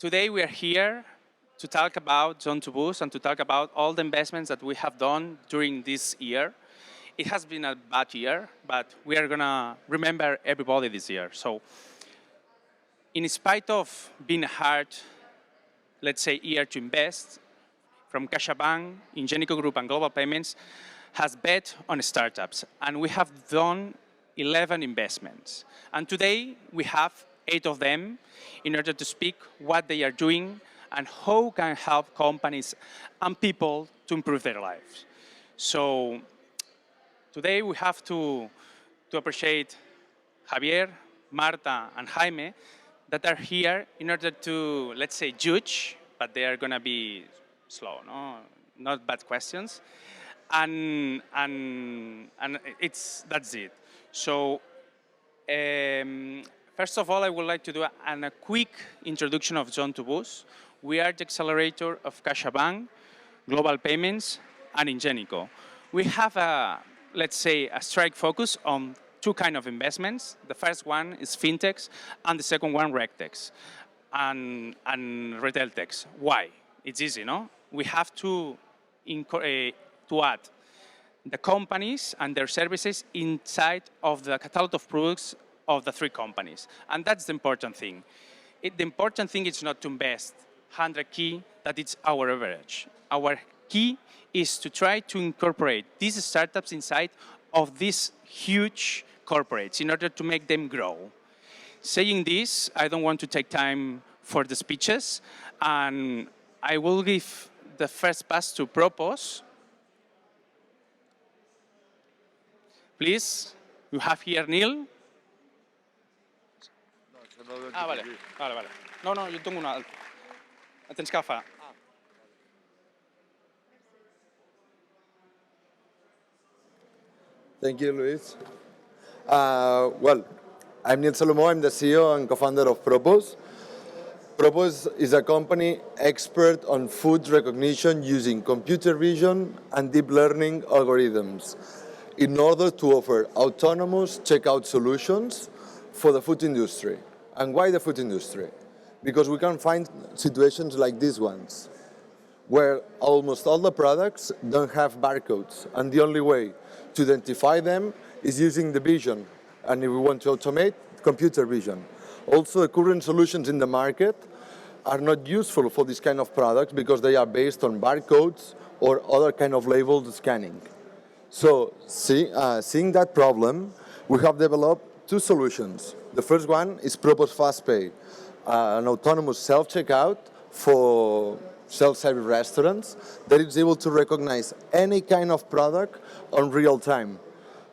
Today we are here to talk about Zone2boost's and to talk about all the investments that we have done during this year. It has been a bad year, but we are going to remember everybody this year. So in spite of being a hard, let's say, year to invest, from CaixaBank, Ingenico Group and Global Payments has bet on startups. And we have done 11 investments. And today we have 8 of them in order to speak what they are doing and how can help companies and people to improve their lives. So today we have to appreciate Javier, Marta, and Jaime that are here in order to, let's say, judge, but they are going to be slow, no? Not bad questions. And that's it. So first of all, I would like to do a quick introduction of Zone2boost's. We are the accelerator of CaixaBank, Global Payments, and Ingenico. We have let's say, a strike focus on 2 kinds of investments. The first one is fintechs, and the second one regtechs and retail techs. Why? It's easy, no? We have to add the companies and their services inside of the catalog of products of the 3 companies. And that's the important thing. The important thing is not to invest 100K, that it's our average. Our key is to try to incorporate these startups inside of these huge corporates in order to make them grow. Saying this, I don't want to take time for the speeches, and I will give the first pass to Propose. Please, you have here Neil. Vale. No, yo tengo una. Tens que agafar. Thank you, Luis. Well, I'm Neil Salomó. I'm the CEO and co-founder of Propose. Propose is a company expert on food recognition using computer vision and deep learning algorithms in order to offer autonomous checkout solutions for the food industry. And why the food industry? Because we can find situations like these ones, where almost all the products don't have barcodes, and the only way to identify them is using the vision. And if we want to automate, computer vision. Also, the current solutions in the market are not useful for this kind of products because they are based on barcodes or other kind of labeled scanning. So, seeing that problem, we have developed 2 solutions. The first one is Propose FastPay, an autonomous self-checkout for self-service restaurants that is able to recognize any kind of product on real time.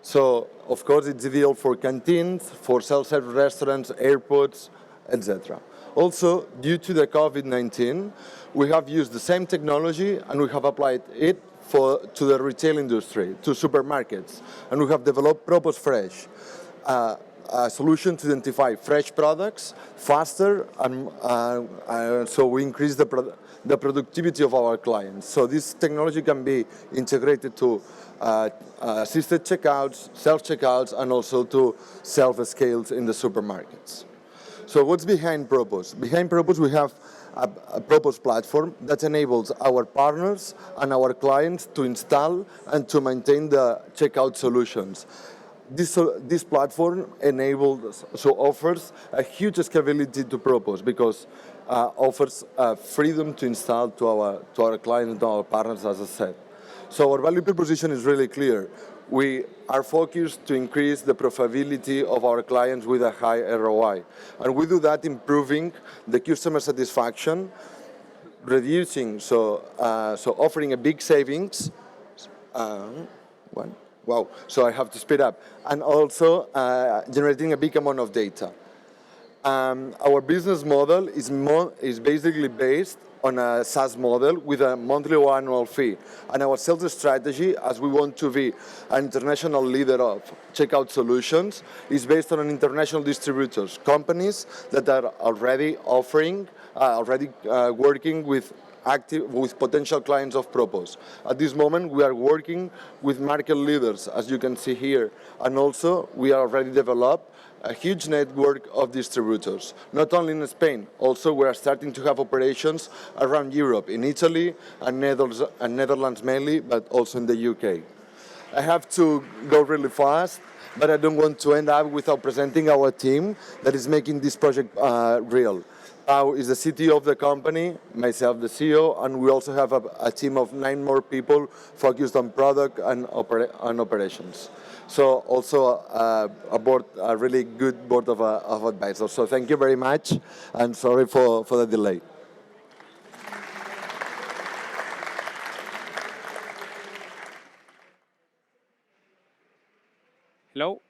So, of course, it's ideal for canteens, for self-service restaurants, airports, etc. Also, due to the COVID-19, we have used the same technology and we have applied it to the retail industry, to supermarkets. And we have developed Propose Fresh, a solution to identify fresh products faster, and so we increase the productivity of our clients. So this technology can be integrated to assisted checkouts, self-checkouts, and also to self-scales in the supermarkets. So what's behind Propose? Behind Propose, we have a Propose platform that enables our partners and our clients to install and to maintain the checkout solutions. This platform offers a huge scalability to Propose because offers freedom to install to our clients and to our partners, as I said. So our value proposition is really clear. We are focused to increase the profitability of our clients with a high ROI. And we do that improving the customer satisfaction, reducing, offering a big savings. Wow, so I have to speed up. And also generating a big amount of data. Our business model is basically based on a SaaS model with a monthly or annual fee. And our sales strategy, as we want to be an international leader of checkout solutions, is based on international distributors, companies that are already offering, working with with potential clients of Propose. At this moment, we are working with market leaders, as you can see here, and also we are already developed a huge network of distributors, not only in Spain, also we are starting to have operations around Europe, in Italy and Netherlands mainly, but also in the UK. I have to go really fast, but I don't want to end up without presenting our team that is making this project real. Pau is the CTO of the company, myself the CEO, and we also have a team of 9 more people focused on product and operations. So also a really good board of advisors. So thank you very much, and sorry for the delay. Hello.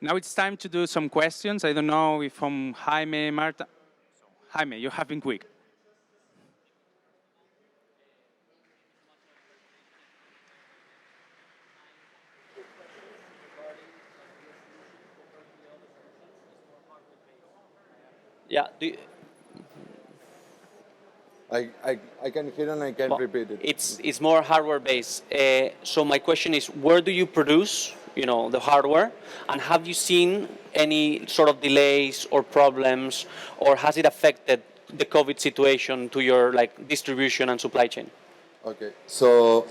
Now it's time to do some questions. I don't know if from Jaime, Marta. Jaime, you have been quick. Yeah. I can hear and I can repeat it. It's more hardware based. So my question is, where do you produce, the hardware, and have you seen any sort of delays or problems, or has it affected the COVID situation to your distribution and supply chain? Okay. So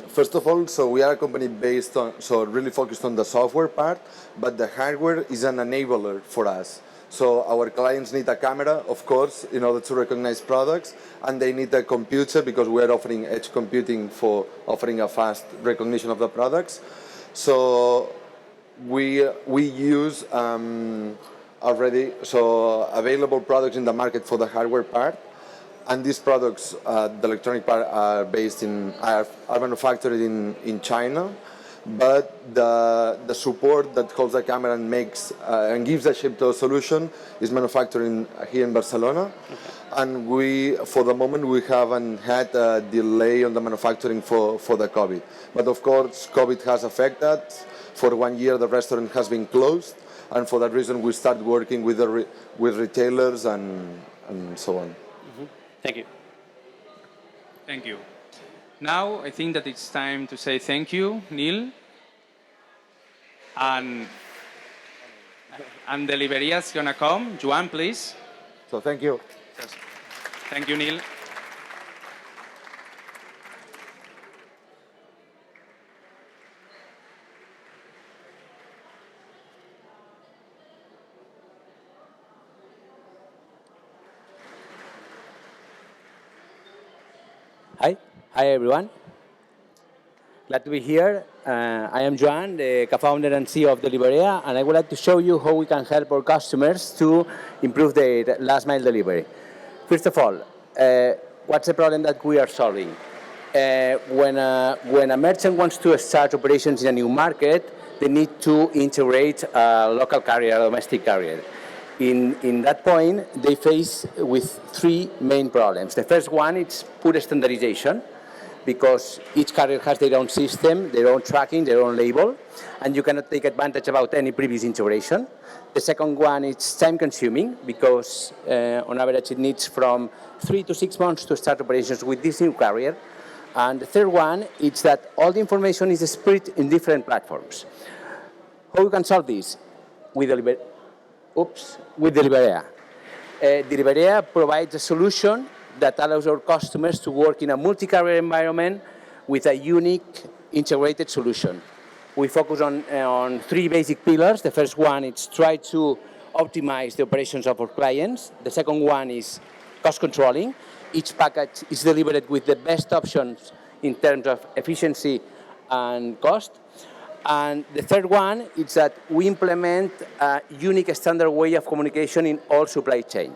first of all, we are a company based on really focused on the software part, but the hardware is an enabler for us. So our clients need a camera, of course, in order to recognize products, and they need a computer because we are offering edge computing for offering a fast recognition of the products. So we use already available products in the market for the hardware part, and these products, the electronic part, are manufactured in China. But the support that holds the camera and makes and gives a shape to a solution is manufactured here in Barcelona. Okay. And for the moment, we haven't had a delay on the manufacturing for the COVID. But of course, COVID has affected. For 1 year, the restaurant has been closed, and for that reason, we start working with retailers and so on. Mm-hmm. Thank you. Thank you. Now, I think that it's time to say thank you, Neil. And Deliberia's going to come. Joan, please. So thank you. Yes. Thank you, Neil. Hi everyone. Glad to be here. I am Joan, the co-founder and CEO of Deliveria, and I would like to show you how we can help our customers to improve their last mile delivery. First of all, what's the problem that we are solving? When a merchant wants to start operations in a new market, they need to integrate a local carrier, a domestic carrier. In that point, they face with 3 main problems. The first one is poor standardization, because each carrier has their own system, their own tracking, their own label, and you cannot take advantage about any previous integration. The second one is time-consuming, because on average it needs from 3 to 6 months to start operations with this new carrier. And the third one is that all the information is spread in different platforms. How we can solve this? With Deliveria. Deliveria provides a solution that allows our customers to work in a multi-carrier environment with a unique integrated solution. We focus on 3 basic pillars. The first one is try to optimize the operations of our clients. The second one is cost controlling. Each package is delivered with the best options in terms of efficiency and cost. And the third one is that we implement a unique standard way of communication in all supply chain.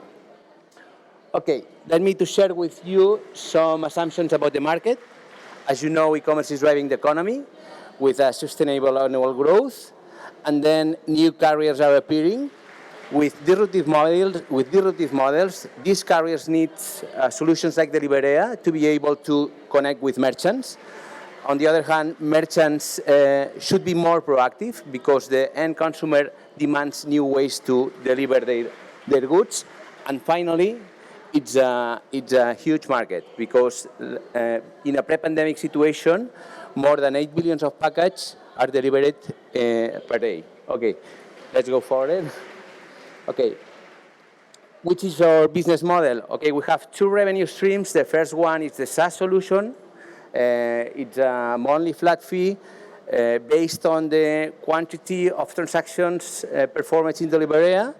Okay, let me to share with you some assumptions about the market. As you know, e-commerce is driving the economy with a sustainable annual growth, and then new carriers are appearing with disruptive models. These carriers need solutions like Deliveria to be able to connect with merchants. On the other hand, merchants should be more proactive because the end consumer demands new ways to deliver their goods. And finally, it's a huge market because in a pre-pandemic situation, more than 8 billion of packages are delivered per day. Okay, let's go forward. Okay, which is our business model? Okay, we have two revenue streams. The first one is the SaaS solution. It's a monthly flat fee based on the quantity of transactions performed in the Liberia.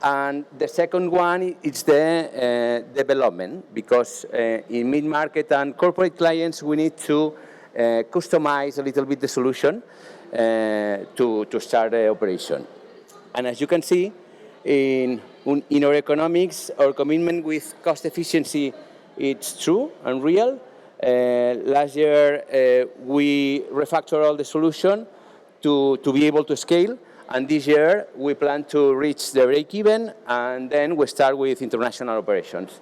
And the second one is the development, because in mid-market and corporate clients, we need to customize a little bit the solution to start the operation. And as you can see, in our economics, our commitment with cost efficiency, it's true and real. Last year, we refactored all the solution to be able to scale. And this year, we plan to reach the break-even, and then we start with international operations.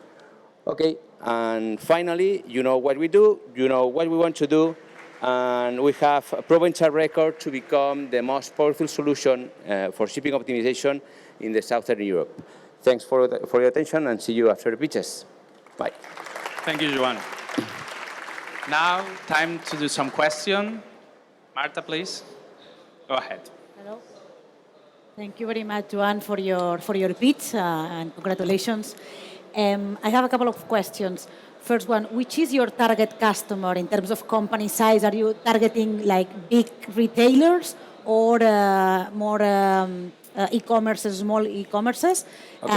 Okay, and finally, you know what we do, you know what we want to do, and we have a proven track record to become the most powerful solution for shipping optimization in the Southern Europe. Thanks for your attention, and see you after the pitches. Bye. Thank you, Joan. Now, time to do some question. Marta, please. Go ahead. Hello. Thank you very much, Joan, for your pitch, and congratulations. I have a couple of questions. First one, which is your target customer in terms of company size? Are you targeting like big retailers or more e-commerce, small e-commerces? Okay.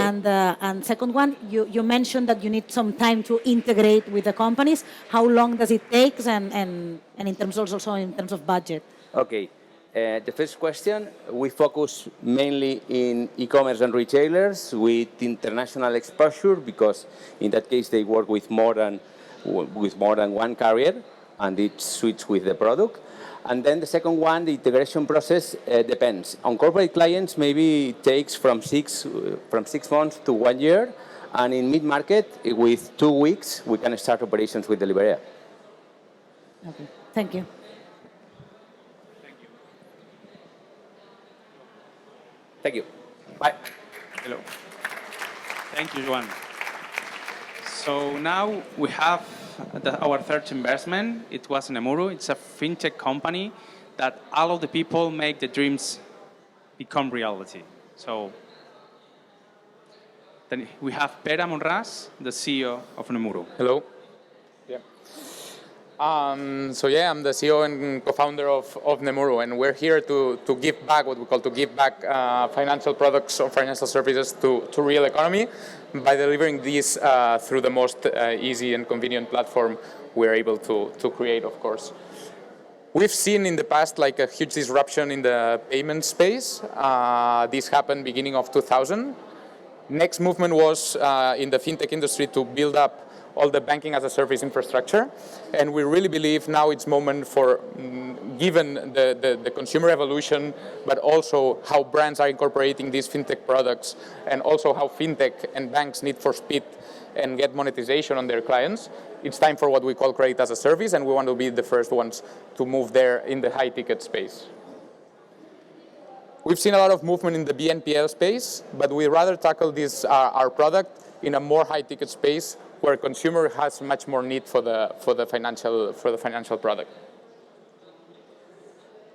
And second one, you mentioned that you need some time to integrate with the companies. How long does it take, and in terms also in terms of budget? Okay. The first question, we focus mainly in e-commerce and retailers with international exposure, because in that case they work with more than one carrier, and it suits with the product. And then the second one, the integration process depends. On corporate clients, maybe it takes from 6 months to 1 year, and in mid-market, with 2 weeks, we can start operations with the Liberia. Okay, thank you. Thank you. Bye. Hello. Thank you, Joan. So now we have our third investment. It was Nemuru. It's a fintech company that all of the people make the dreams become reality. So then we have Pere Monras, the CEO of Nemuru. Hello. Yeah. I'm the CEO and co-founder of Nemuru, and we're here to give back, what we call to give back financial products or financial services to real economy by delivering these through the most easy and convenient platform we're able to create, of course. We've seen in the past like a huge disruption in the payment space. This happened beginning of 2000. Next movement was in the fintech industry to build up all the banking as a service infrastructure, and we really believe now it's moment for, given the consumer evolution, but also how brands are incorporating these fintech products, and also how fintech and banks need for speed and get monetization on their clients, it's time for what we call credit as a service, and we want to be the first ones to move there in the high ticket space. We've seen a lot of movement in the BNPL space, but we rather tackle this our product in a more high ticket space, where consumer has much more need for the financial product.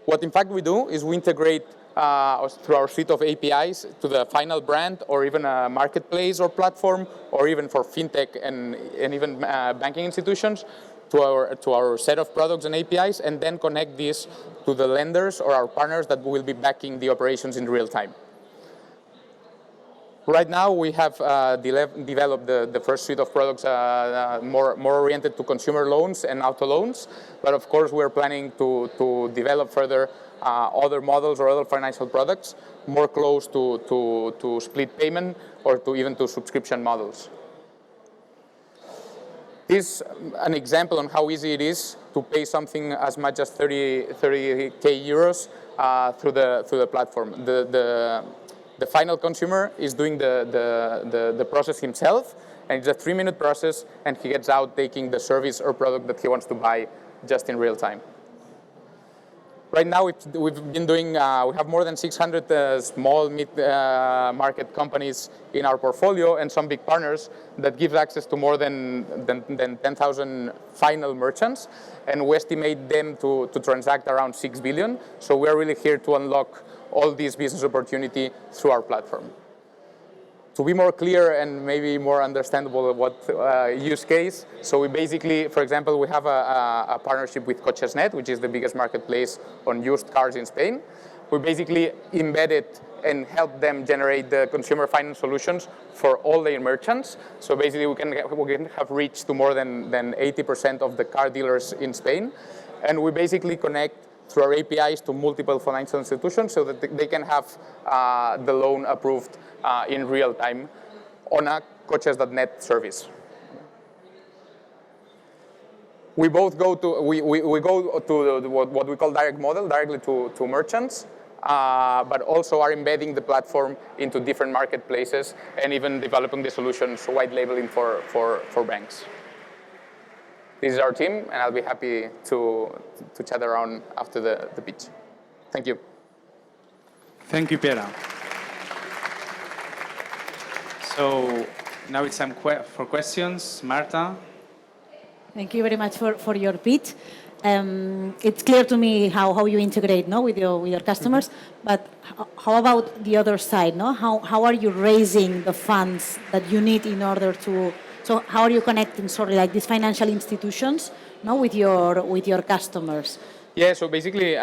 What in fact we do is we integrate through our suite of APIs to the final brand, or even a marketplace or platform, or even for fintech and even banking institutions, to our set of products and APIs, and then connect this to the lenders or our partners that will be backing the operations in real time. Right now, we have developed the first suite of products more oriented to consumer loans and auto loans. But of course, we're planning to develop further other models or other financial products more close to split payment or even to subscription models. This is an example on how easy it is to pay something as much as 30K euros through the platform. The final consumer is doing the process himself, and it's a 3-minute process, and he gets out taking the service or product that he wants to buy just in real time. Right now, we've been doing, we have more than 600 small mid-market companies in our portfolio and some big partners that give access to more than 10,000 final merchants. And we estimate them to transact around 6 billion. So we're really here to unlock all this business opportunity through our platform. To be more clear and maybe more understandable what use case, so we basically, for example, we have a partnership with Coches.net, which is the biggest marketplace on used cars in Spain. We basically embedded and help them generate the consumer finance solutions for all their merchants. So basically, we can have reached to more than 80% of the car dealers in Spain. And we basically connect through our APIs to multiple financial institutions so that they can have the loan approved in real time on a Coches.net service. We both go to, we go to what we call direct model, directly to merchants, but also are embedding the platform into different marketplaces and even developing the solutions, white labeling for banks. This is our team, and I'll be happy to chat around after the pitch. Thank you. Thank you, Pere. So now it's time for questions. Marta? Thank you very much for your pitch. It's clear to me how you integrate with your customers, but how about the other side? How are you raising the funds that you need in order to... So how are you connecting, like these financial institutions with your customers? Yeah, so basically,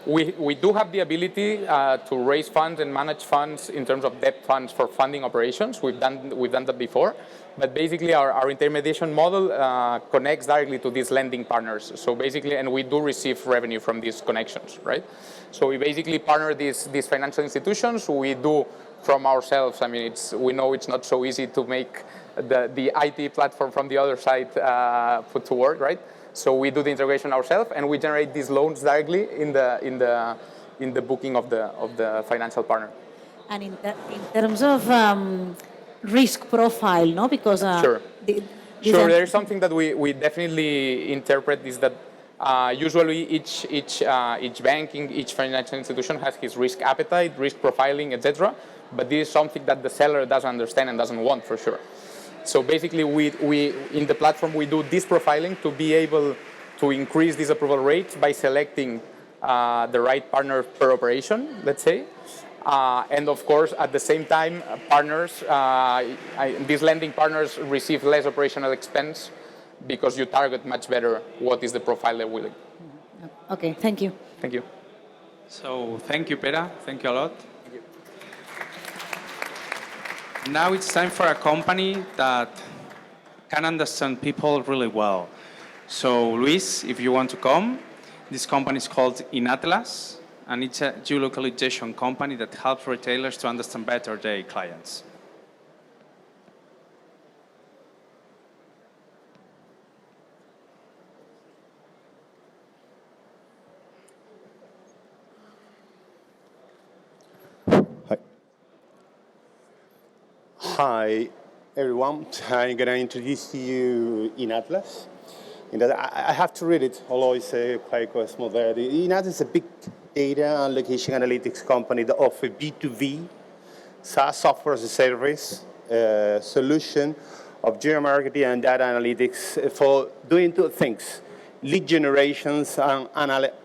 we do have the ability to raise funds and manage funds in terms of debt funds for funding operations. We've done that before. But basically, our intermediation model connects directly to these lending partners. So basically, and we do receive revenue from these connections, right? So we basically partner these financial institutions. We do from ourselves. I mean, we know it's not so easy to make the IT platform from the other side put to work, right? So we do the integration ourselves, and we generate these loans directly in the booking of the financial partner. And in terms of risk profile, because sure. Sure. There is something that we definitely interpret is that usually each banking, each financial institution has his risk appetite, risk profiling, etc. But this is something that the seller doesn't understand and doesn't want for sure. So basically, we in the platform we do this profiling to be able to increase these approval rates by selecting the right partner per operation, let's say. And of course, at the same time, partners, these lending partners receive less operational expense because you target much better what is the profile they're willing. Okay, thank you. Thank you. So thank you, Pere. Thank you a lot. Thank you. Now it's time for a company that can understand people really well. So Luis, if you want to come, this company is called Inatlas, and it's a geolocalization company that helps retailers to understand better their clients. Hi, everyone. I'm going to introduce to you Inatlas. I have to read it, although it's quite small there. Inatlas is a big data and location analytics company that offers B2B SaaS software as a service solution of geomarketing and data analytics for doing two things: lead generations and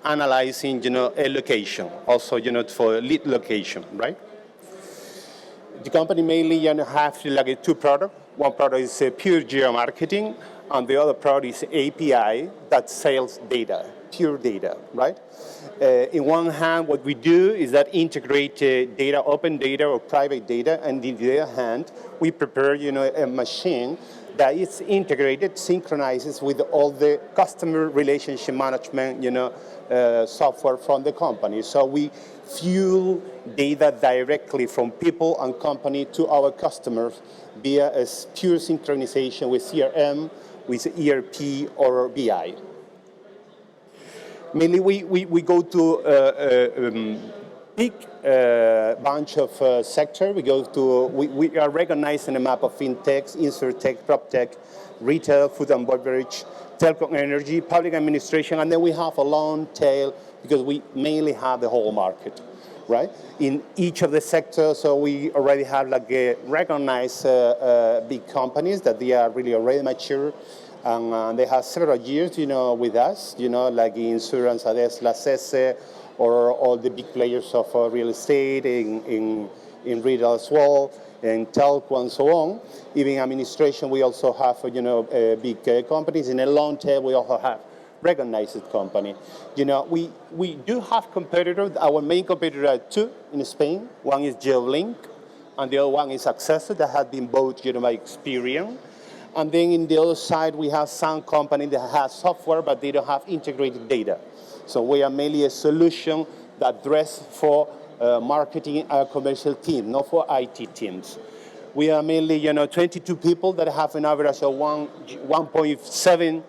analyzing, a location. Also, for lead location, right? The company mainly have two products. One product is pure geomarketing, and the other product is API that sells data, pure data, right? In one hand, what we do is that integrate data, open data or private data, and in the other hand, we prepare, a machine that is integrated, synchronizes with all the customer relationship management, software from the company. So we fuel data directly from people and company to our customers via a pure synchronization with CRM, with ERP or BI. Mainly we go to a big bunch of sector. We are recognized in a map of fintech, insurtech, proptech, retail, food and beverage, telecom, energy, public administration, and then we have a long tail because we mainly have the whole market, right? In each of the sectors, so we already have like recognized big companies that they are really already mature, and they have several years, with us, like in insurance, ADES, La Cese, or all the big players of real estate, in retail as well, and telco and so on. Even administration, we also have, big companies. In a long tail, we also have recognized company. We do have competitors. Our main competitor are two in Spain. One is GeoLink, and the other one is Accessor that has been bought, by Experian. And then in the other side, we have some company that has software, but they don't have integrated data. So we are mainly a solution that address for marketing and commercial team, not for IT teams. We are mainly, 22 people that have an average of 1.7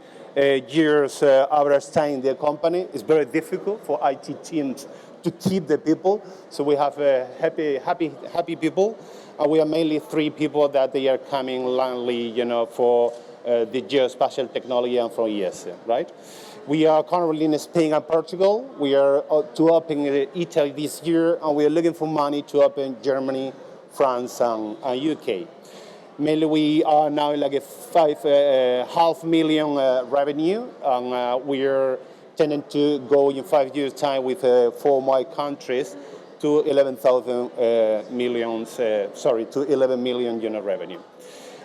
years average time in the company. It's very difficult for IT teams to keep the people. So we have happy people. We are mainly 3 people that they are coming only, for the geospatial technology and from ESA, right? We are currently in Spain and Portugal. We are to open Italy this year, and we are looking for money to open Germany, France, and UK. Mainly, we are now like a $5.5 million revenue, and we are tending to go in 5 years' time with 4 more countries to 11 million revenue.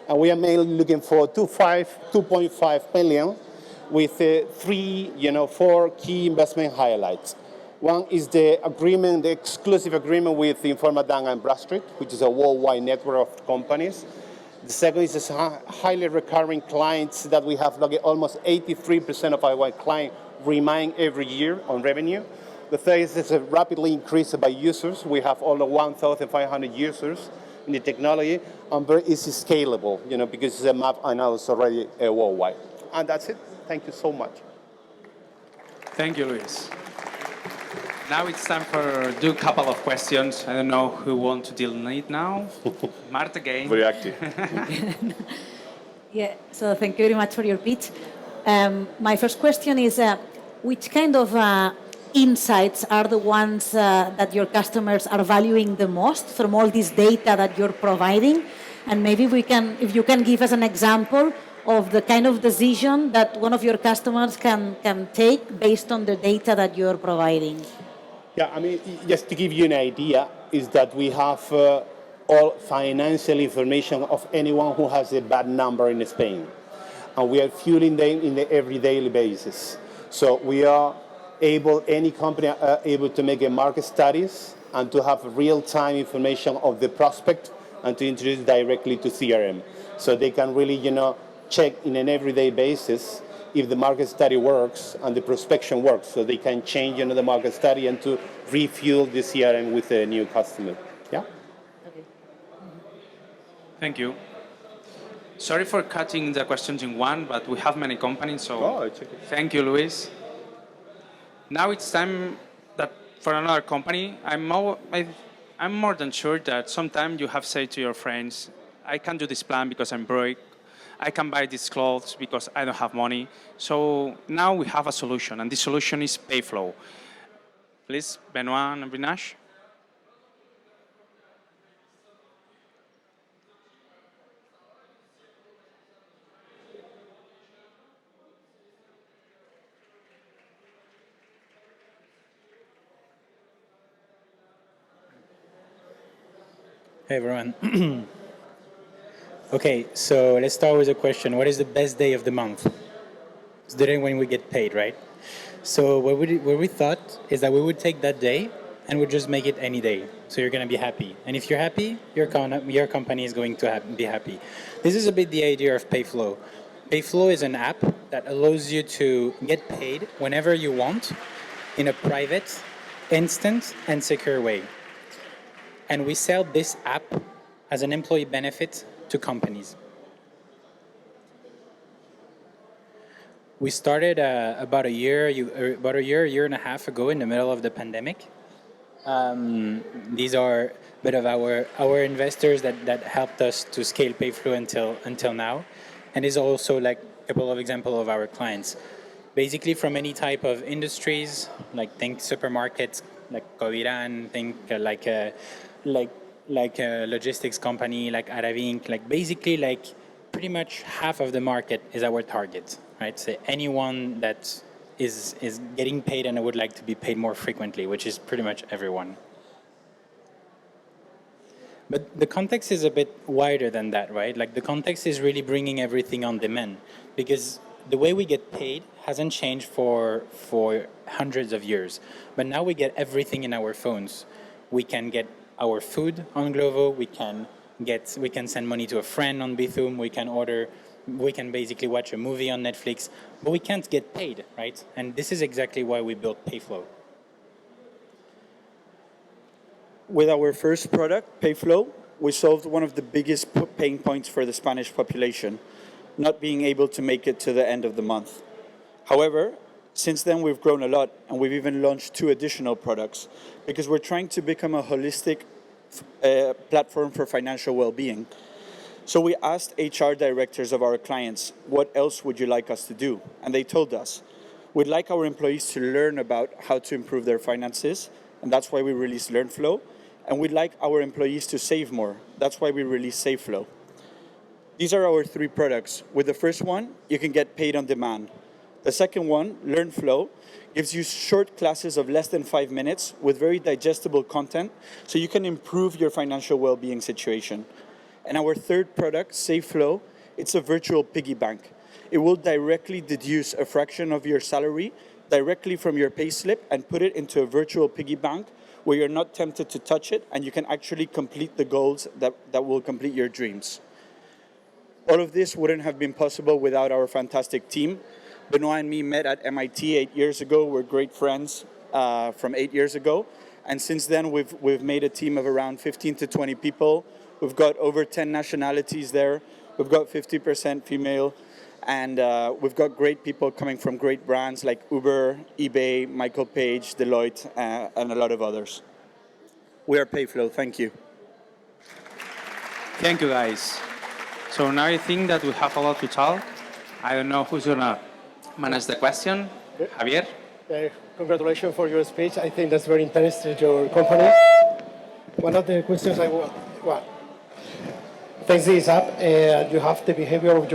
And we are mainly looking for 2.5 million with 4 key investment highlights. One is the agreement, the exclusive agreement with Informa Dang and Bradstreet, which is a worldwide network of companies. The second is highly recurring clients that we have, like almost 83% of our clients remain every year on revenue. The third is a rapidly increased by users. We have all 1,500 users in the technology, and very easy scalable, because it's a map and it's already worldwide. And that's it. Thank you so much. Thank you, Luis. Now it's time for do a couple of questions. I don't know who wants to deal with it now. Marta again. Very active. Yeah, so thank you very much for your pitch. My first question is, which kind of insights are the ones that your customers are valuing the most from all this data that you're providing? And maybe if you can give us an example of the kind of decision that one of your customers can take based on the data that you're providing. Yeah, just to give you an idea, is that we have all financial information of anyone who has a bad number in Spain. And we are fueling them in the everyday basis. So we are any company are able to make a market studies and to have real-time information of the prospect and to introduce directly to CRM. So they can really, check in an everyday basis if the market study works and the prospection works. So they can change the market study and to refuel the CRM with a new customer. Yeah? Okay. Thank you. Sorry for cutting the questions in one, but we have many companies, so it's okay. Thank you, Luis. Now it's time that for another company. I'm more than sure that sometimes you have said to your friends, I can't do this plan because I'm broke. I can buy these clothes because I don't have money. So now we have a solution, and this solution is Payflow. Please, Benoit and Vinash. Hey everyone. Okay, so let's start with a question. What is the best day of the month? It's the day when we get paid, right? So what we thought is that we would take that day and we'd just make it any day. So you're going to be happy. And if you're happy, your company is going to be happy. This is a bit the idea of Payflow. Payflow is an app that allows you to get paid whenever you want in a private, instant, and secure way. And we sell this app as an employee benefit to companies. We started about a year and a half ago in the middle of the pandemic. These are a bit of our investors that helped us to scale Payflow until now. And these are also like a couple of examples of our clients. basically from any type of industries, like think supermarkets, like Coviran, think like a logistics company, like Aravink, like basically like pretty much half of the market is our target, right? So anyone that is getting paid and would like to be paid more frequently, which is pretty much everyone. But the context is a bit wider than that, right? Like the context is really bringing everything on demand, because the way we get paid hasn't changed for hundreds of years. But now we get everything in our phones. We can get our food on Glovo. We can send money to a friend on Bithum. We can basically watch a movie on Netflix, but we can't get paid, right? And this is exactly why we built Payflow. With our first product, Payflow, we solved one of the biggest pain points for the Spanish population, not being able to make it to the end of the month. However, since then we've grown a lot, and we've even launched 2 additional products because we're trying to become a holistic platform for financial well-being. So we asked HR directors of our clients, what else would you like us to do? And they told us, we'd like our employees to learn about how to improve their finances, and that's why we released LearnFlow. And we'd like our employees to save more. That's why we released SaveFlow. These are our 3 products. With the first one, you can get paid on demand. The second one, LearnFlow, gives you short classes of less than 5 minutes with very digestible content, so you can improve your financial well-being situation. And our third product, SaveFlow, it's a virtual piggy bank. It will directly deduce a fraction of your salary directly from your payslip and put it into a virtual piggy bank where you're not tempted to touch it, and you can actually complete the goals that will complete your dreams. All of this wouldn't have been possible without our fantastic team. Benoit and me met at MIT 8 years ago. We're great friends from 8 years ago. And since then, we've made a team of around 15 to 20 people. We've got over 10 nationalities there. We've got 50% female. And we've got great people coming from great brands like Uber, eBay, Michael Page, Deloitte, and a lot of others. We are Payflow. Thank you. Thank you, guys. So now I think that we have a lot to talk. I don't know who's going to manage the question. Javier? Congratulations for your speech. I think that's very interesting, your company. One of the questions I want, thanks to this app, you have the behavior of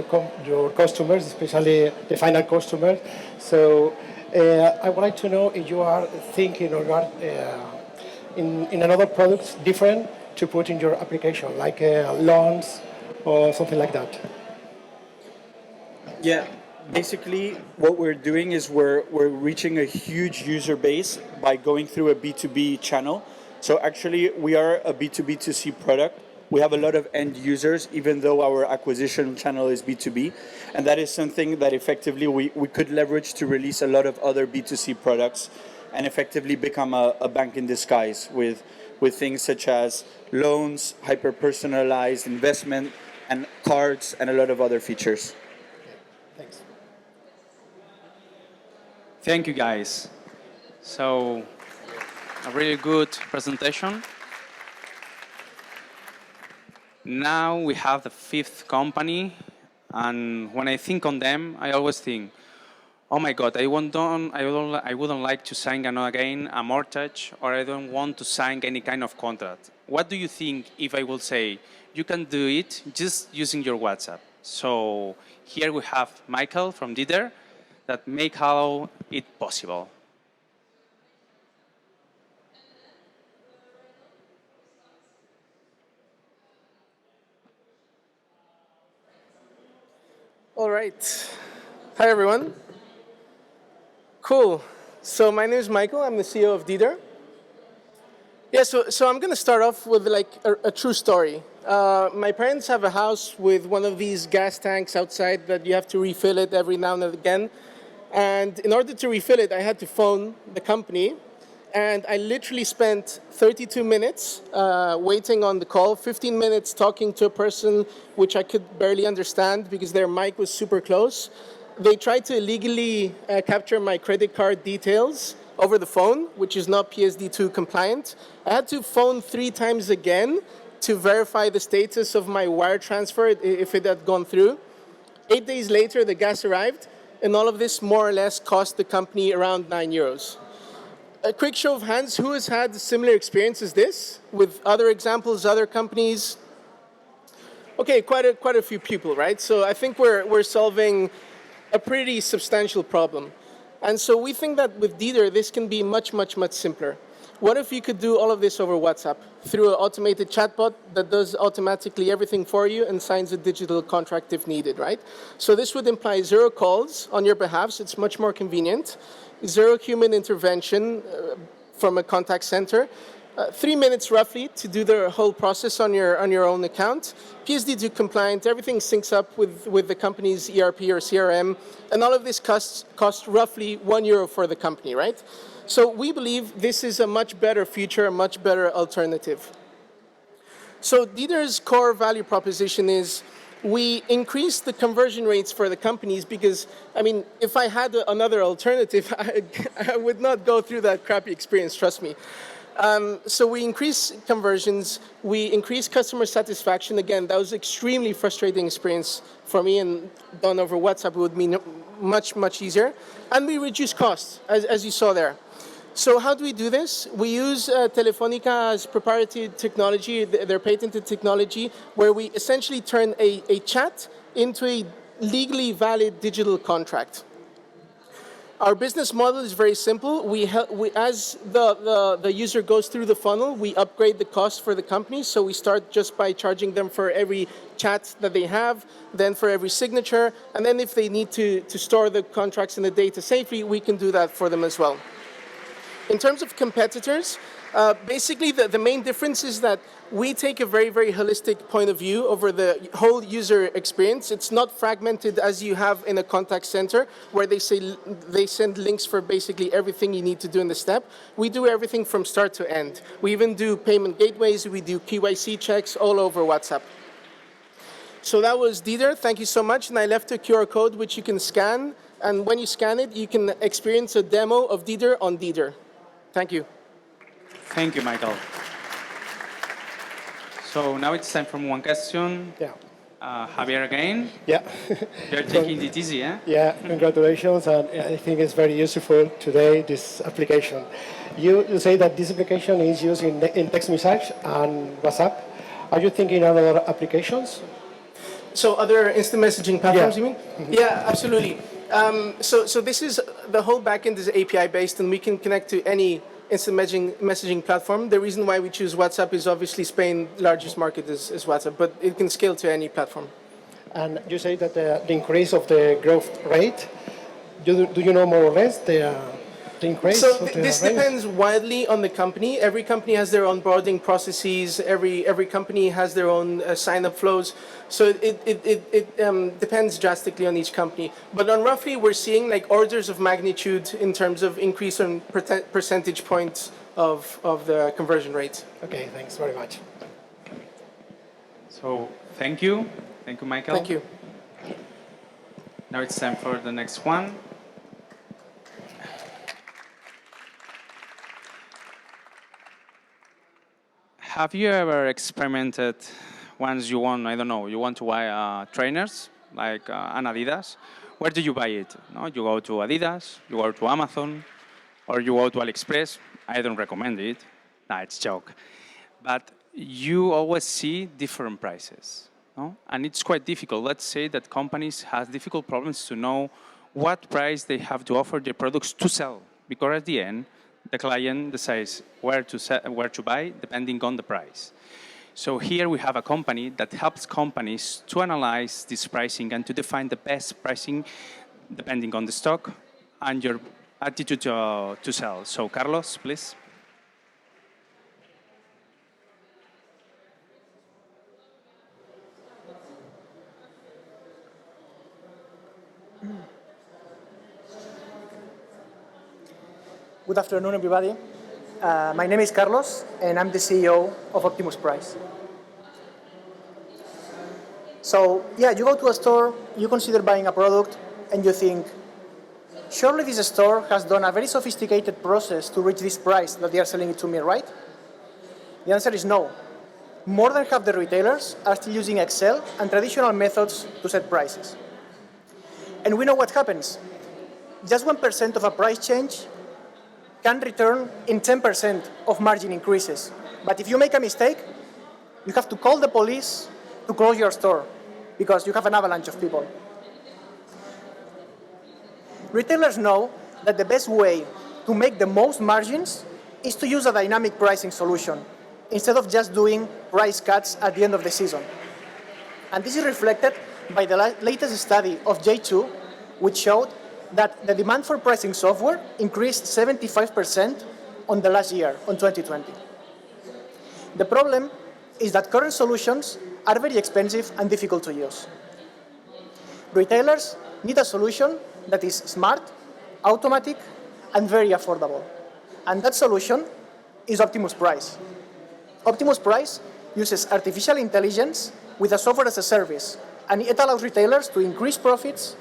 your customers, especially the final customer. So I would like to know if you are thinking or not in another product different to put in your application, like loans or something like that. Yeah, basically what we're doing is we're reaching a huge user base by going through a B2B channel. So actually we are a B2B2C product. We have a lot of end users, even though our acquisition channel is B2B. And that is something that effectively we could leverage to release a lot of other B2C products and effectively become a bank in disguise with things such as loans, hyper-personalized investment, and cards, and a lot of other features. Thanks. Thank you, guys. So, a really good presentation. Now we have the 5th company, and when I think on them, I always think, oh my God, I wouldn't like to sign again a mortgage, or I don't want to sign any kind of contract. What do you think if I will say, you can do it just using your WhatsApp? So here we have Michael from Dieter that make how it possible. All right. Hi, everyone. Cool. So my name is Michael. I'm the CEO of Dieter. Yeah, so I'm going to start off with like a true story. My parents have a house with one of these gas tanks outside that you have to refill it every now and again. And in order to refill it, I had to phone the company. And I literally spent 32 minutes waiting on the call, 15 minutes talking to a person which I could barely understand because their mic was super close. They tried to illegally capture my credit card details over the phone, which is not PSD2 compliant. I had to phone 3 times again to verify the status of my wire transfer if it had gone through. 8 days later, the gas arrived. and all of this more or less cost the company around €9. A quick show of hands, who has had a similar experience as this with other examples, other companies? Okay, quite a few people, right? So I think we're solving a pretty substantial problem. And so we think that with Dieter, this can be much, much, much simpler. What if you could do all of this over WhatsApp through an automated chatbot that does automatically everything for you and signs a digital contract if needed, right? So this would imply 0 calls on your behalf, so it's much more convenient. 0 human intervention from a contact center. 3 minutes roughly to do the whole process on your own account. PSD2 compliant, everything syncs up with the company's ERP or CRM, and all of this costs roughly €1 for the company, right? So we believe this is a much better future, a much better alternative. So Dieter's core value proposition is we increase the conversion rates for the companies because, I mean, if I had another alternative, I would not go through that crappy experience, trust me. So we increase conversions, we increase customer satisfaction. Again, that was an extremely frustrating experience for me, and done over WhatsApp would be much, much easier. And we reduce costs, as you saw there. So how do we do this? We use Telefónica's proprietary technology, their patented technology, where we essentially turn a chat into a legally valid digital contract. Our business model is very simple. As the user goes through the funnel, we upgrade the cost for the company. So we start just by charging them for every chat that they have, then for every signature, and then if they need to store the contracts and the data safely, we can do that for them as well. In terms of competitors, basically the main difference is that we take a very, very holistic point of view over the whole user experience. It's not fragmented as you have in a contact center where they send links for basically everything you need to do in the step. We do everything from start to end. We even do payment gateways. We do KYC checks all over WhatsApp. So that was Dieter. Thank you so much. And I left a QR code which you can scan. And when you scan it, you can experience a demo of Dieter on Dieter. Thank you. Thank you, Michael. So now it's time for one question. Yeah. Javier again. Yeah. You're taking it easy, eh? Yeah, congratulations. And I think it's very useful today, this application. You say that this application is used in text message and WhatsApp. Are you thinking of other applications? So other instant messaging platforms, Yeah. you mean? Yeah, absolutely. So this is, the whole backend is API based, and we can connect to any instant messaging platform. The reason why we choose WhatsApp is obviously Spain's largest market is WhatsApp, but it can scale to any platform. And you say that the increase of the growth rate, do you know more or less the increase? So of the this rate? depends widely on the company. Every company has their own onboarding processes. Every company has their own sign-up flows. So it depends drastically on each company. But on roughly, we're seeing like orders of magnitude in terms of increase on percentage points of the conversion rate. Okay, thanks very much. So thank you. Thank you, Michael. Thank you. Now it's time for the next one. Have you ever experimented once you want, I don't know, you want to buy trainers like an Adidas? Where do you buy it? No, you go to Adidas, you go to Amazon, or you go to AliExpress. I don't recommend it. No, it's a joke. But you always see different prices. No? And it's quite difficult. Let's say that companies have difficult problems to know what price they have to offer their products to sell. Because at the end, the client decides where to buy depending on the price. So here we have a company that helps companies to analyze this pricing and to define the best pricing depending on the stock and your attitude to sell. So Carlos, please. Good afternoon, everybody. My name is Carlos, and I'm the CEO of Optimus Price. So, yeah, you go to a store, you consider buying a product, and you think, surely this store has done a very sophisticated process to reach this price that they are selling it to me, right? The answer is no. More than half the retailers are still using Excel and traditional methods to set prices. And we know what happens. just 1% of a price change can return in 10% of margin increases. But if you make a mistake, you have to call the police to close your store because you have an avalanche of people. Retailers know that the best way to make the most margins is to use a dynamic pricing solution instead of just doing price cuts at the end of the season. And this is reflected by the latest study of J2, which showed that the demand for pricing software increased 75% on the last year, on 2020. The problem is that current solutions are very expensive and difficult to use. Retailers need a solution that is smart, automatic, and very affordable. And that solution is Optimus Price. Optimus Price uses artificial intelligence with a software as a service, and it allows retailers to increase profits,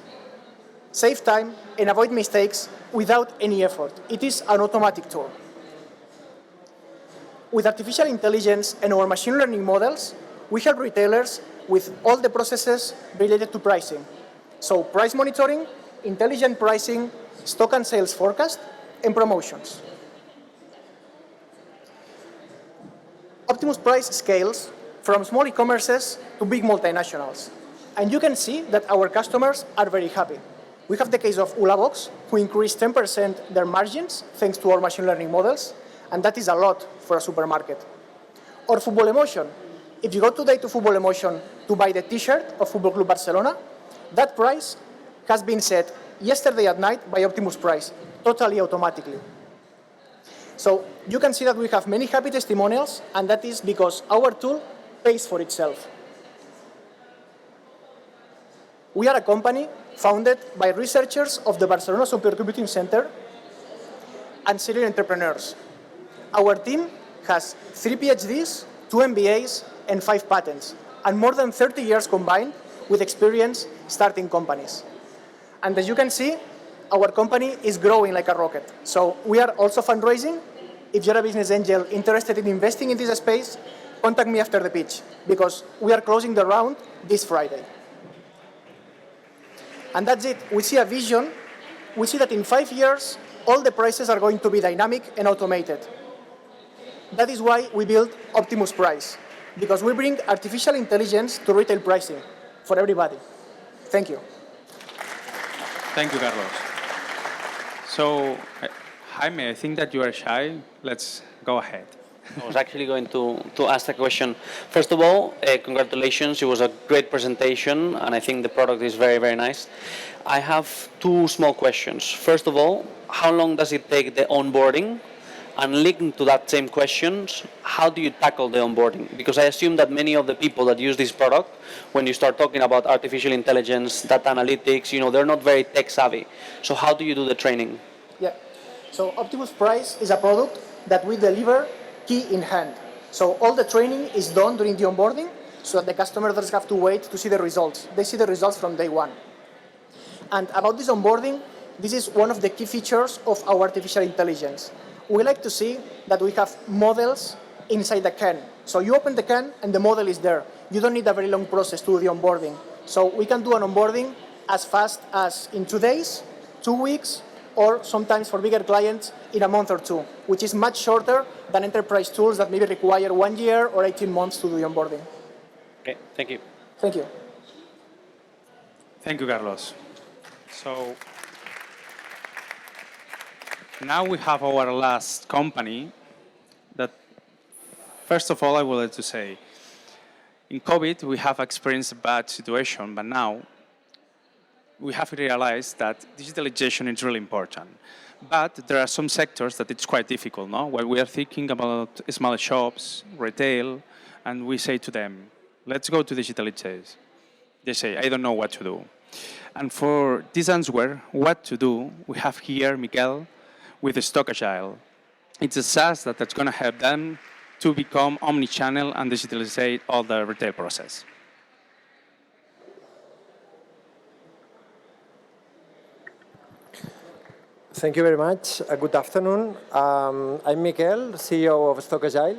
save time, and avoid mistakes without any effort. It is an automatic tool. With artificial intelligence and our machine learning models, we help retailers with all the processes related to pricing. So price monitoring, intelligent pricing, stock and sales forecast, and promotions. Optimus Price scales from small e-commerces to big multinationals. And you can see that our customers are very happy. We have the case of Ulabox, who increased 10% their margins thanks to our machine learning models, and that is a lot for a supermarket. Or Football Emotion. If you go today to Football Emotion to buy the t-shirt of Football Club Barcelona, that price has been set yesterday at night by Optimus Price, totally automatically. So you can see that we have many happy testimonials, and that is because our tool pays for itself. We are a company founded by researchers of the Barcelona Supercomputing Center and serial entrepreneurs. Our team has 3 PhDs, 2 MBAs, and 5 patents, and more than 30 years combined with experience starting companies. And as you can see, our company is growing like a rocket. So we are also fundraising. If you're a business angel interested in investing in this space, contact me after the pitch, because we are closing the round this Friday. And that's it. We see a vision. We see that in 5 years, all the prices are going to be dynamic and automated. That is why we built Optimus Price, because we bring artificial intelligence to retail pricing for everybody. Thank you. Thank you, Carlos. So, Jaime, I think that you are shy. Let's go ahead. I was actually going to ask a question. First of all, congratulations. It was a great presentation, and I think the product is very, very nice. I have 2 small questions. First of all, how long does it take the onboarding? And linked to that same questions, how do you tackle the onboarding? Because I assume that many of the people that use this product, when you start talking about artificial intelligence, data analytics, they're not very tech savvy. So how do you do the training? Yeah. So Optimus Price is a product that we deliver key in hand. So all the training is done during the onboarding so that the customer doesn't have to wait to see the results. They see the results from day one. And about this onboarding, this is one of the key features of our artificial intelligence. We like to see that we have models inside the can. So you open the can and the model is there. You don't need a very long process to do the onboarding. So we can do an onboarding as fast as in 2 days, 2 weeks, or sometimes for bigger clients in a month or 2, which is much shorter than enterprise tools that maybe require 1 year or 18 months to do the onboarding. Okay, thank you. Thank you. Thank you, Carlos. So now we have our last company that, first of all, I would like to say, in COVID, we have experienced a bad situation, but now we have realized that digitalization is really important. But there are some sectors that it's quite difficult, no? When we are thinking about small shops, retail, and we say to them, let's go to digitalization. They say, I don't know what to do. And for this answer, what to do, we have here Miguel with the StockAgile. It's a SaaS that's going to help them to become omni-channel and digitalize all the retail process. Thank you very much. Good afternoon. I'm Miguel, CEO of StockAgile.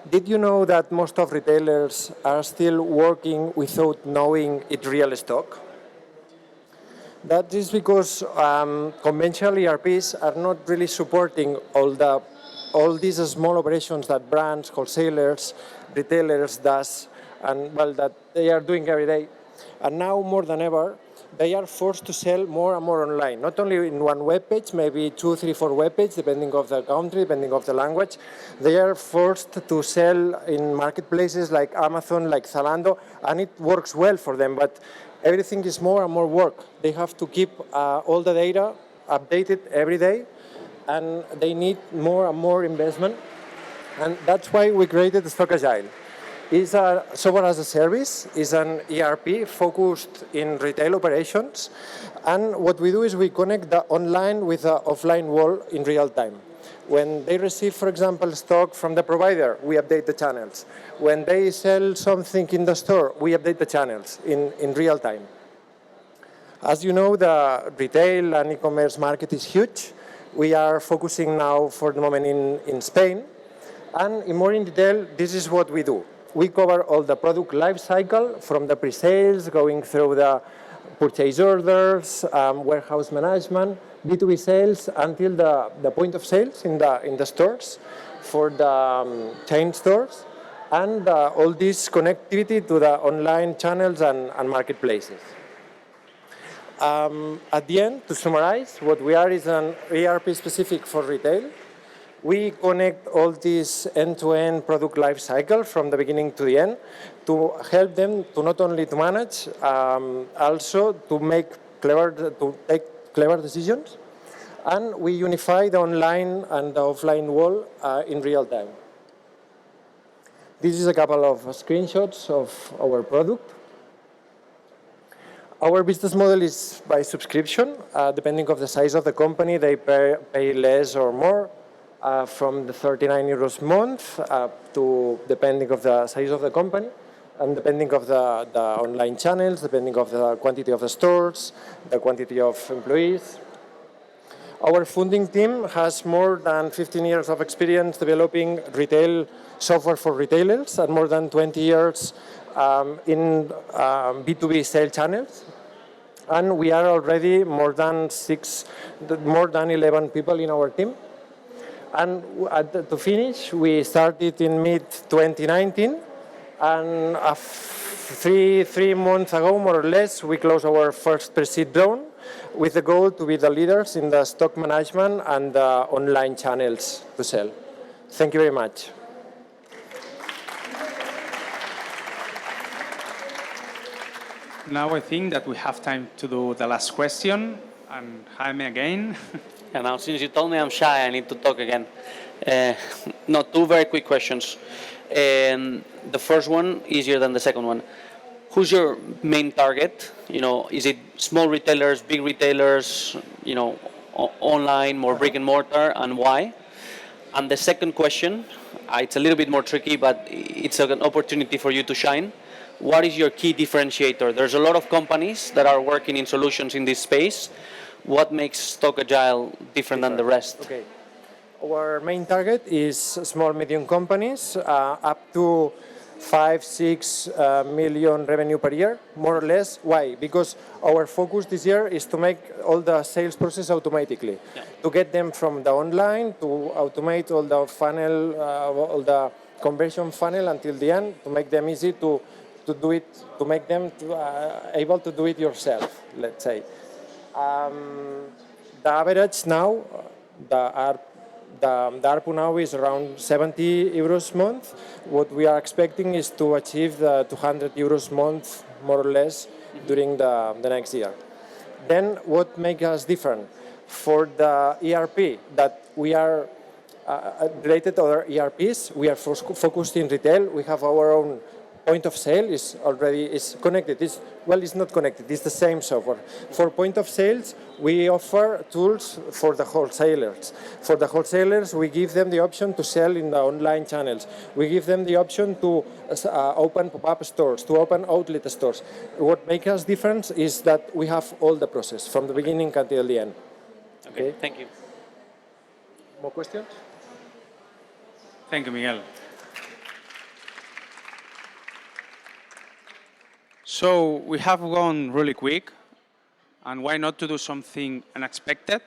Did you know that most of retailers are still working without knowing its real stock? That is because conventional ERPs are not really supporting all these small operations that brands, wholesalers, retailers does, and well, that they are doing every day. And now more than ever, they are forced to sell more and more online, not only in one web page, maybe 2, 3, 4 web pages, depending of the country, depending of the language. They are forced to sell in marketplaces like Amazon, like Zalando, and it works well for them, but everything is more and more work. They have to keep all the data updated every day, and they need more and more investment. And that's why we created StockAgile. It's a software as a service, is an ERP focused in retail operations. And what we do is we connect the online with the offline world in real time. When they receive, for example, stock from the provider, we update the channels. When they sell something in the store, we update the channels in real time. As you know, the retail and e-commerce market is huge. We are focusing now for the moment in Spain. And in more in detail, this is what we do. We cover all the product life cycle from the pre-sales, going through the purchase orders, warehouse management, B2B sales, until the point of sales in the stores for the chain stores, and all this connectivity to the online channels and marketplaces. At the end, to summarize, what we are is an ERP specific for retail. We connect all this end-to-end product life cycle from the beginning to the end to help them to not only to manage, also to take clever decisions. And we unify the online and the offline world in real time. This is a couple of screenshots of our product. Our business model is by subscription. Depending on the size of the company, they pay less or more. From the 39 euros a month to depending of the size of the company and depending of the online channels, depending of the quantity of the stores, the quantity of employees. Our founding team has more than 15 years of experience developing retail software for retailers and more than 20 years in B2B sales channels. And we are already more than 11 people in our team. And to finish, we started in mid-2019, and three months ago, more or less, we closed our first pre-seed round with the goal to be the leaders in the stock management and the online channels to sell. Thank you very much. Now I think that we have time to do the last question, and Jaime again. And now, since you told me I'm shy, I need to talk again. No, two very quick questions. The first one, easier than the second one. Who's your main target? Is it small retailers, big retailers, online, more brick and mortar, and why? And the second question, it's a little bit more tricky, but it's an opportunity for you to shine. What is your key differentiator? There's a lot of companies that are working in solutions in this space. What makes StockAgile different than the rest? Okay. Our main target is small, medium companies, up to 5-6 million revenue per year, more or less. Why? Because our focus this year is to make all the sales process automatically, to get them from the online to automate all the funnel, all the conversion funnel until the end, to make them easy to do it, to make them able to do it yourself, let's say. The average now, the ARPU now is around 70 euros a month. What we are expecting is to achieve the 200 euros a month, more or less, during the next year. Then what makes us different? For the ERP, that we are related to other ERPs, we are focused in retail. We have our own point of sale is connected. It's not connected. It's the same software. For point of sales, we offer tools for the wholesalers. For the wholesalers, we give them the option to sell in the online channels. We give them the option to open pop-up stores, to open outlet stores. What makes us different is that we have all the process from the beginning until the end. Okay, thank you. More questions? Thank you, Miguel. So we have gone really quick. And why not to do something unexpected?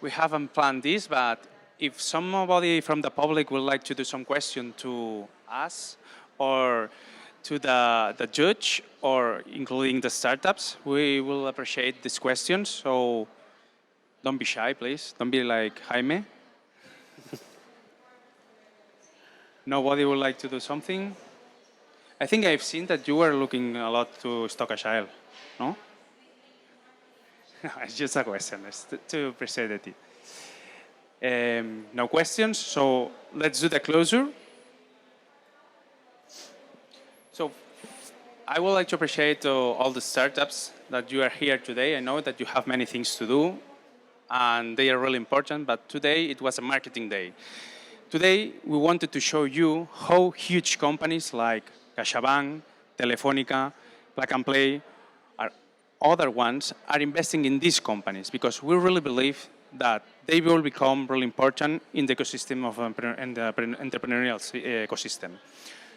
We haven't planned this, but if somebody from the public would like to do some question to us or to the judge or including the startups, we will appreciate these questions. So don't be shy, please. Don't be like Jaime. Nobody would like to do something? I think I've seen that you were looking a lot to StockAgile, no? It's just a question, it's to appreciate it. No questions, so let's do the closure. So I would like to appreciate all the startups that you are here today. I know that you have many things to do, and they are really important, but today it was a marketing day. Today, we wanted to show you how huge companies like CaixaBank, Telefónica, Plug and Play, or other ones are investing in these companies because we really believe that they will become really important in the ecosystem of the entrepreneurial ecosystem.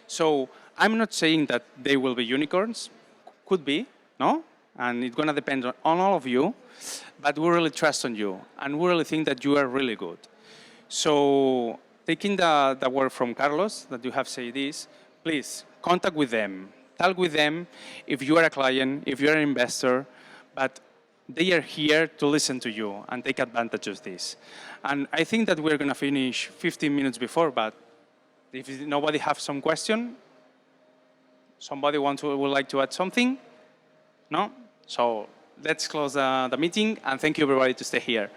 So I'm not saying that they will be unicorns. Could be, no? And it's going to depend on all of you, but we really trust on you, and we really think that you are really good. So taking the word from Carlos, that you have said this, please contact with them. Talk with them if you are a client, if you are an investor, but they are here to listen to you and take advantage of this. And I think that we're going to finish 15 minutes before, but if nobody has some question, somebody would like to add something? No? So let's close the meeting, and thank you everybody to stay here.